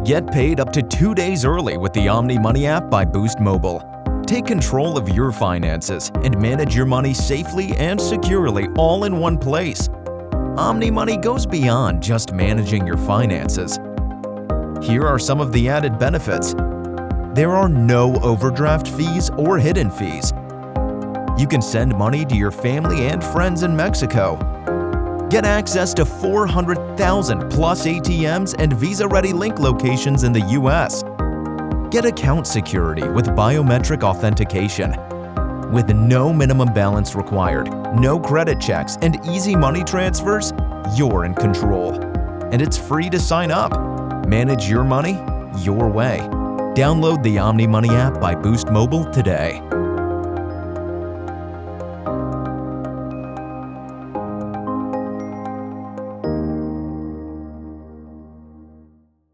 Get paid up to 2 days early with the OmniMoney app by Boost Mobile. Take control of your finances and manage your money safely and securely all in one place. OmniMoney goes beyond just managing your finances. Here are some of the added benefits. There are no overdraft fees or hidden fees. You can send money to your family and friends in Mexico. Get access to 400,000 plus ATMs and Visa-ready link locations in the US. Get account security with biometric authentication. With no minimum balance required, no credit checks, and easy money transfers, you're in control. And it's free to sign up. Manage your money your way. Download the OmniMoney app by Boost Mobile today.